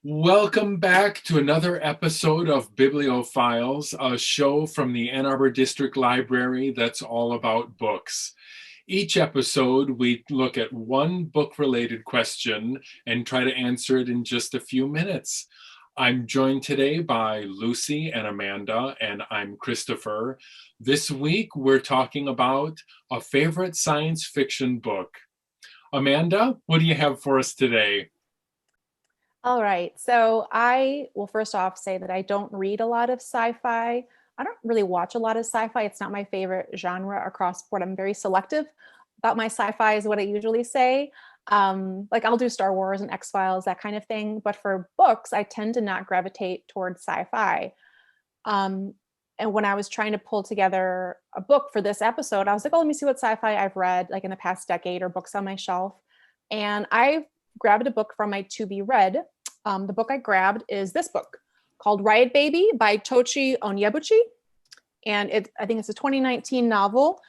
Welcome back to another episode of Biblio Files, a show from the Ann Arbor District Library that's all about books. Each episode, we look at one book-related question and try to answer it in just a few minutes. I'm joined today by Lucy and Amanda, and I'm Christopher. This week, we're talking about a favorite science fiction book. Amanda, what do you have for us today? All right. So I will first off say that I don't read a lot of sci-fi. I don't really watch a lot of sci-fi. It's not my favorite genre across the board. I'm very selective about my sci-fi is what I usually say. Like I'll do Star Wars and X-Files, that kind of thing. But for books, I tend to not gravitate towards sci-fi. Um, and when I was trying to pull together a book for this episode, I was like, oh, let me see what sci-fi I've read like in the past decade or books on my shelf. And I grabbed a book from my to be read. The book I grabbed is this book called Riot Baby by Tochi Onyebuchi. And I think it's a 2019 novel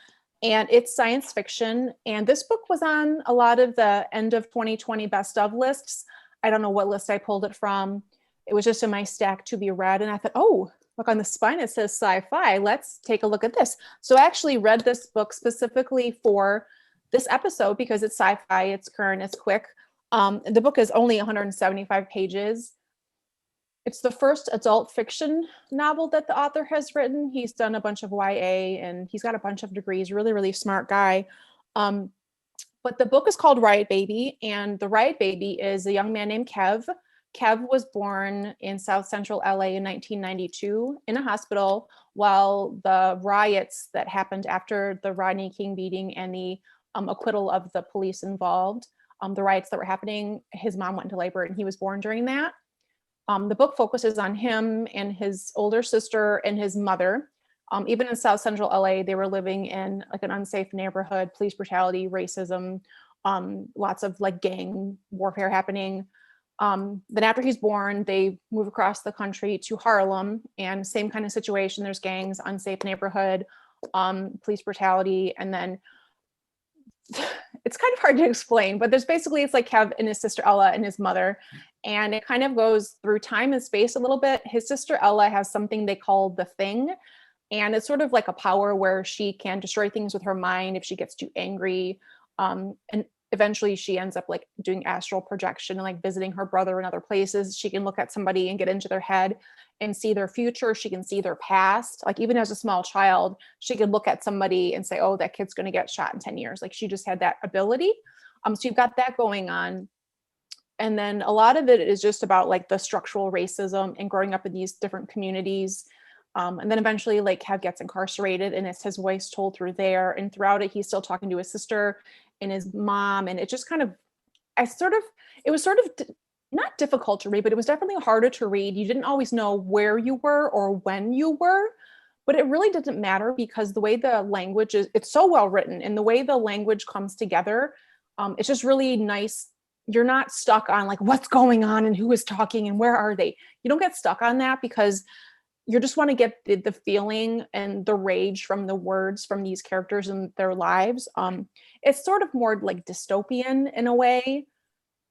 and it's science fiction. And this book was on a lot of the end of 2020 best of lists. I don't know what list I pulled it from. It was just in my stack to be read. And I thought, oh, look on the spine, it says sci-fi. Let's take a look at this. So I actually read this book specifically for this episode because it's sci-fi, it's current, it's quick. The book is only 175 pages. It's the first adult fiction novel that the author has written. He's done a bunch of YA and he's got a bunch of degrees, really, really smart guy. But the book is called Riot Baby, and the Riot Baby is a young man named Kev. Kev was born in South Central LA in 1992 in a hospital while the riots that happened after the Rodney King beating and the acquittal of the police involved. The riots that were happening, his mom went into labor and he was born during that. The book focuses on him and his older sister and his mother. Even in South Central LA, they were living in like an unsafe neighborhood, police brutality, racism, lots of like gang warfare happening. Then after he's born, they move across the country to Harlem and same kind of situation. There's gangs, unsafe neighborhood, police brutality, and then it's kind of hard to explain, but it's like Kev and his sister Ella and his mother. And it kind of goes through time and space a little bit. His sister Ella has something they call the Thing. And it's sort of like a power where she can destroy things with her mind if she gets too angry. And eventually she ends up like doing astral projection and like visiting her brother in other places. She can look at somebody and get into their head and see their future. She can see their past. Like even as a small child, she could look at somebody and say, oh, that kid's going to get shot in 10 years. Like she just had that ability. So you've got that going on. And then a lot of it is just about like the structural racism and growing up in these different communities. And then eventually like Kev gets incarcerated and it's his voice told through there. And throughout it, he's still talking to his sister and his mom. And it just kind of, it was sort of not difficult to read, but it was definitely harder to read. You didn't always know where you were or when you were, but it really didn't matter because the way the language is, it's so well written and the way the language comes together, it's just really nice. You're not stuck on like what's going on and who is talking and where are they. You don't get stuck on that because you just want to get the feeling and the rage from the words from these characters and their lives. It's sort of more like dystopian in a way.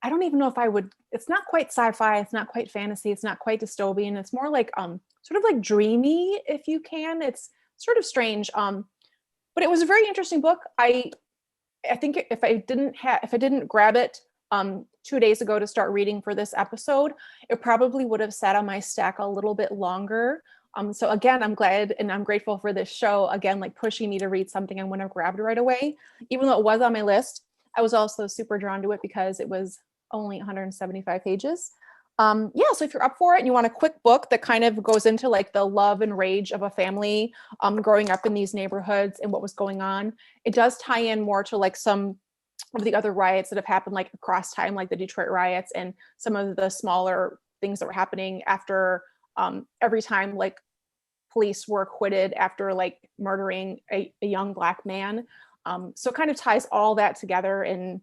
I don't even know if I would, it's not quite sci-fi, it's not quite fantasy, it's not quite dystopian. It's more like sort of like dreamy, if you can. It's sort of strange. But it was a very interesting book. I think if I didn't grab it 2 days ago to start reading for this episode, it probably would have sat on my stack a little bit longer. So again, I'm glad and I'm grateful for this show, again, like pushing me to read something I wouldn't have grabbed right away. Even though it was on my list, I was also super drawn to it because it was only 175 pages. So if you're up for it and you want a quick book that kind of goes into like the love and rage of a family growing up in these neighborhoods and what was going on, it does tie in more to like some of the other riots that have happened like across time, like the Detroit riots and some of the smaller things that were happening after every time like police were acquitted after like murdering a young Black man. So it kind of ties all that together in,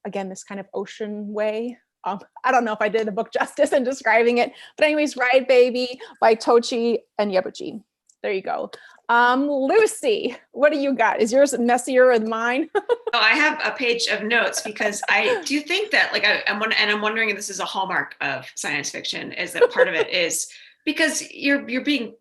again, this kind of ocean way. I don't know if I did the book justice in describing it, but anyways, Riot Baby by Tochi Onyebuchi. There you go. Lucy, what do you got? Is yours messier than mine? Oh, I have a page of notes because I do think that, like, I'm wondering if this is a hallmark of science fiction, is that part of it is because you're being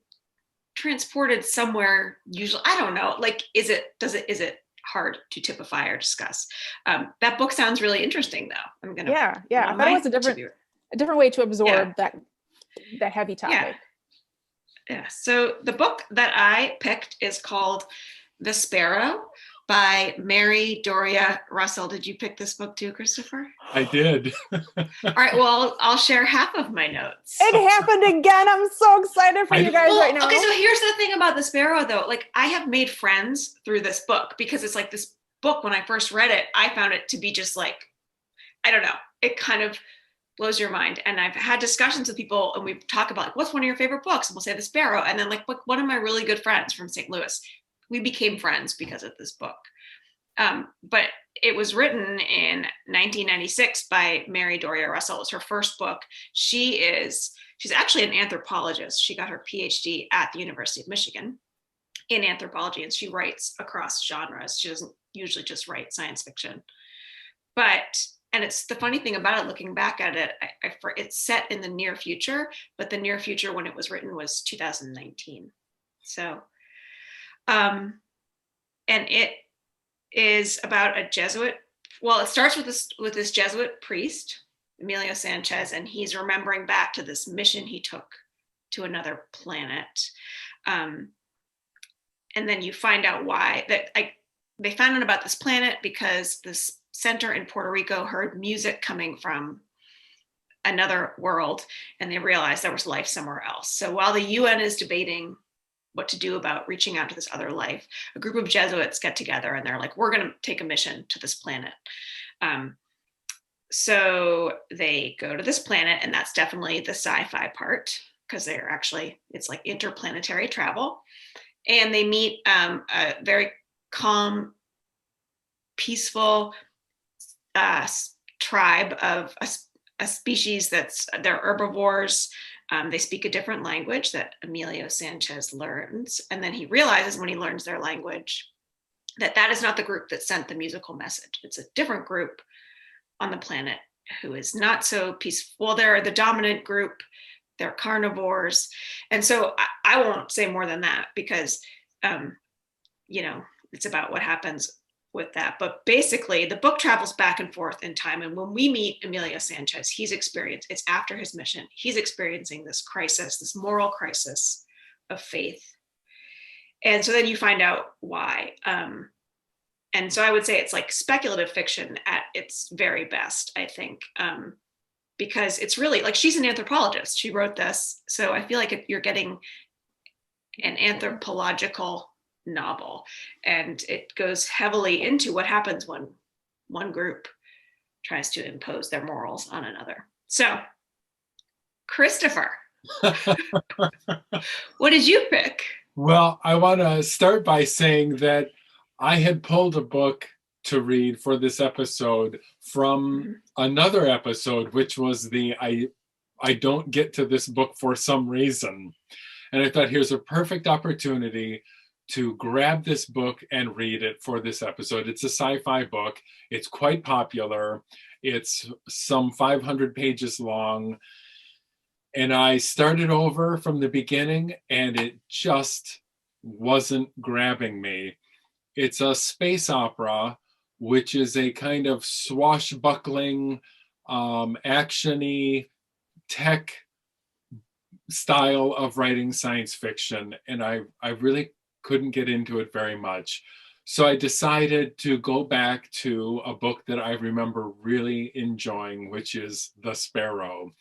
transported somewhere. Usually, I don't know. Like, is it hard to typify or discuss? That book sounds really interesting, though. I'm gonna Yeah. I thought it was a different way to absorb that heavy topic. Yeah. So the book that I picked is called The Sparrow by Mary Doria Russell. Did you pick this book too, Christopher? I did. All right. Well, I'll share half of my notes. It happened again. I'm so excited for you guys right now. Okay, so here's the thing about The Sparrow, though. Like, I have made friends through this book because it's like this book, when I first read it, I found it to be just like, I don't know, it kind of blows your mind. And I've had discussions with people, and we talk about, like, what's one of your favorite books? And we'll say The Sparrow. And then, like, one of my really good friends from St. Louis, we became friends because of this book. But it was written in 1996 by Mary Doria Russell. It was her first book. She's actually an anthropologist. She got her PhD at the University of Michigan in anthropology, and she writes across genres. She doesn't usually just write science fiction. And it's the funny thing about it, looking back at it, it's set in the near future, but the near future when it was written was 2019. So, and it is about a Jesuit. Well, it starts with this Jesuit priest, Emilio Sanchez, and he's remembering back to this mission he took to another planet. And then you find out why they found out about this planet because this center in Puerto Rico heard music coming from another world, and they realized there was life somewhere else. So while the UN is debating what to do about reaching out to this other life, a group of Jesuits get together and they're like, we're going to take a mission to this planet. So they go to this planet, and that's definitely the sci-fi part, because it's like interplanetary travel. And they meet a very calm, peaceful tribe of a species they're herbivores. They speak a different language that Emilio Sanchez learns. And then he realizes when he learns their language that is not the group that sent the musical message. It's a different group on the planet who is not so peaceful. Well, they're the dominant group. They're carnivores. And so I won't say more than that because, it's about what happens with that. But basically, the book travels back and forth in time. And when we meet Emilio Sanchez, it's after his mission, he's experiencing this crisis, this moral crisis of faith. And so then you find out why. And so I would say it's like speculative fiction at its very best, I think, because it's really like, she's an anthropologist. She wrote this. So I feel like you're getting an anthropological novel, and it goes heavily into what happens when one group tries to impose their morals on another. So, Christopher, what did you pick? Well, I want to start by saying that I had pulled a book to read for this episode from another episode, which was I don't get to this book for some reason. And I thought, here's a perfect opportunity to grab this book and read it for this episode. It's a sci-fi book. It's quite popular. It's some 500 pages long. And I started over from the beginning, and it just wasn't grabbing me. It's a space opera, which is a kind of swashbuckling, action-y tech style of writing science fiction. And I really couldn't get into it very much. So I decided to go back to a book that I remember really enjoying, which is The Sparrow.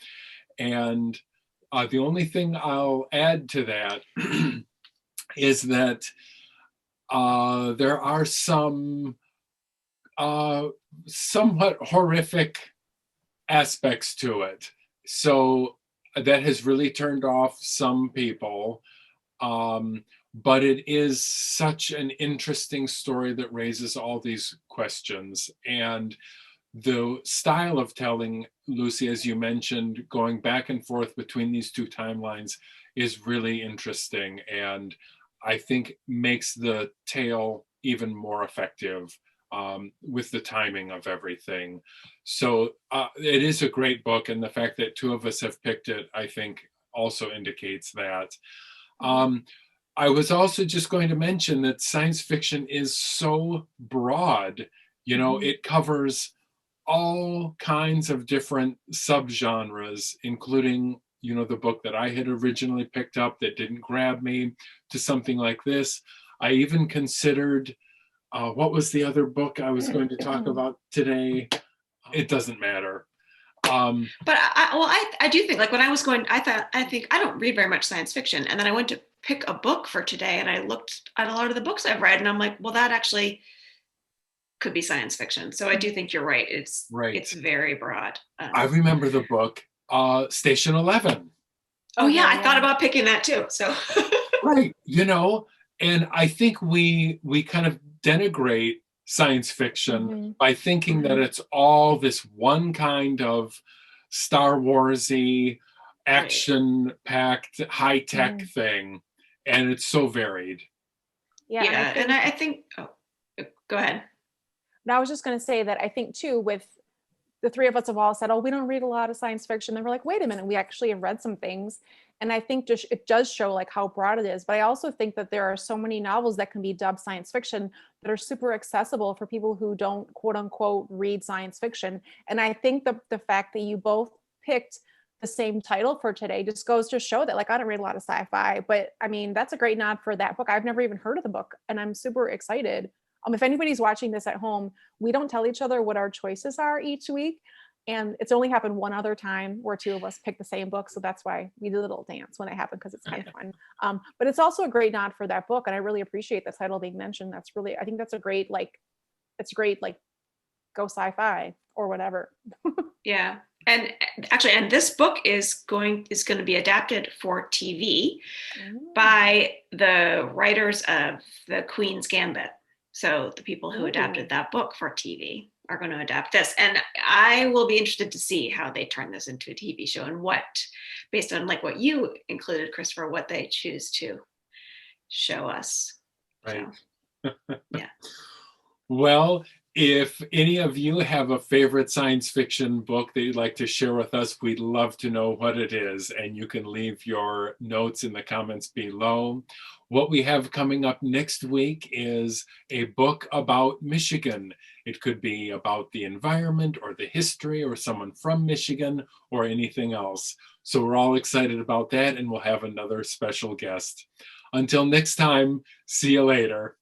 And the only thing I'll add to that is that there are some somewhat horrific aspects to it. So that has really turned off some people. But it is such an interesting story that raises all these questions. And the style of telling, Lucy, as you mentioned, going back and forth between these two timelines, is really interesting, and I think makes the tale even more effective with the timing of everything. So it is a great book, and the fact that two of us have picked it, I think, also indicates that. Um, I was also just going to mention that science fiction is so broad. You know, Mhm. it covers all kinds of different subgenres, including, you know, the book that I had originally picked up that didn't grab me, to something like this. I even considered, what was the other book I was going to talk about today? It doesn't matter. But I do think, like, when I was going, I think I don't read very much science fiction, and then I went to pick a book for today, and I looked at a lot of the books I've read, and I'm like, well, that actually could be science fiction. So I do think you're right. Right. It's very broad. I remember the book, Station 11. Oh yeah, Okay, I thought yeah. about picking that too. So Right. You know, and I think we kind of denigrate science fiction Mhm. by thinking that Mhm. it's all this one kind of Star Warsy, right. action-packed, high-tech Mhm. thing, and it's so varied. Yeah, and I Yeah, and think I think. Oh, go ahead. I was just going to say that I think too, with the three of us have all said, "Oh, we don't read a lot of science fiction." And we're like, "Wait a minute, we actually have read some things." And I think just it does show like how broad it is. But I also think that there are so many novels that can be dubbed science fiction that are super accessible for people who don't quote unquote read science fiction. And I think the fact that you both picked the same title for today just goes to show that like I don't read a lot of sci-fi, but I mean that's a great nod for that book. I've never even heard of the book, and I'm super excited. If anybody's watching this at home, we don't tell each other what our choices are each week. And it's only happened one other time where two of us picked the same book. So that's why we do a little dance when it happened, because it's kind of fun. But it's also a great nod for that book. And I really appreciate the title being mentioned. That's really, I think that's a great, like, it's great, like, go sci-fi or whatever. Yeah, and actually, and this book is going to be adapted for TV Mm. by the writers of The Queen's Gambit. So the people who Ooh. adapted that book for TV are going to adapt this, and I will be interested to see how they turn this into a TV show and what, based on like what you included, Christopher, what they choose to show us. Right. So yeah. Well, if any of you have a favorite science fiction book that you'd like to share with us, we'd love to know what it is, and you can leave your notes in the comments below. What we have coming up next week is a book about Michigan. It could be about the environment or the history or someone from Michigan or anything else. So we're all excited about that, and we'll have another special guest. Until next time, see you later.